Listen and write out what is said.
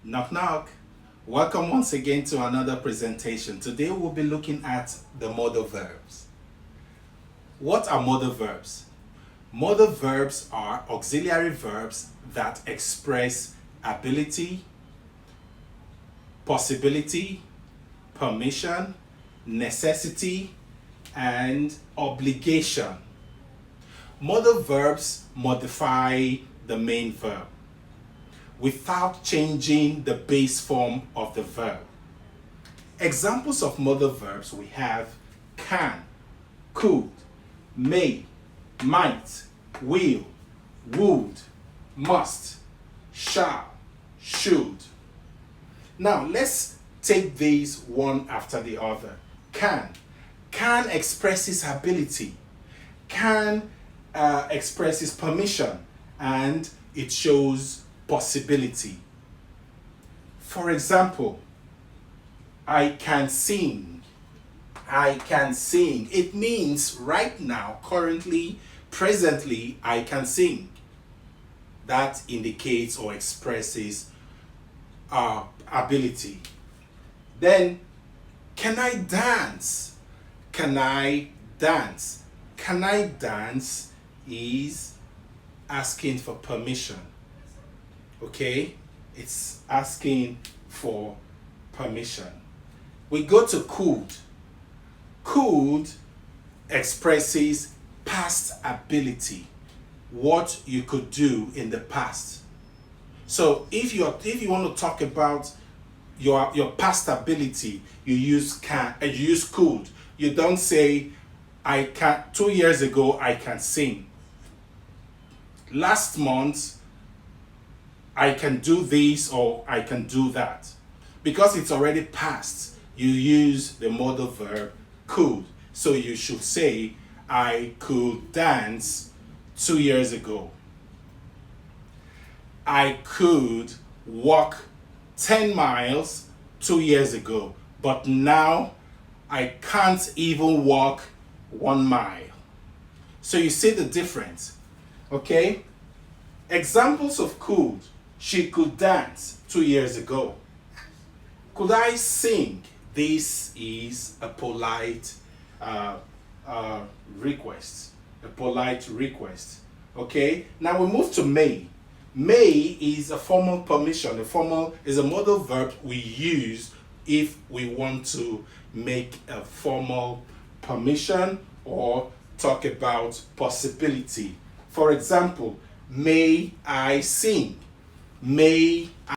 Knock knock. Welcome once again to another presentation. Today we'll be looking at the modal verbs. What are modal verbs? Modal verbs are auxiliary verbs that express ability, possibility, permission, necessity, and obligation. Modal verbs modify the main verb without changing the base form of the verb. Examples of modal verbs we have can, could, may, might, will, would, must, shall, should. Now let's take these one after the other. Can expresses ability. Can expresses permission, and it shows possibility. For example, I can sing. I can sing. It means right now, currently, presently, I can sing. That indicates or expresses ability. Then, can I dance? Can I dance? Can I dance is asking for permission. Okay, it's asking for permission. We go to could. Could expresses past ability, what you could do in the past. So if you want to talk about your past ability, you use can, you use could. You don't say I can. 2 years ago I can sing. Last month I can do this or I can do that. Because it's already past, you use the modal verb could. So you should say, I could dance 2 years ago. I could walk 10 miles 2 years ago, but now I can't even walk 1 mile. So you see the difference, okay? Examples of could. She could dance 2 years ago. Could I sing? This is a polite request. A polite request. Okay? Now we move to may. May is a formal permission. A formal is a modal verb we use if we want to make a formal permission or talk about possibility. For example, may I sing? May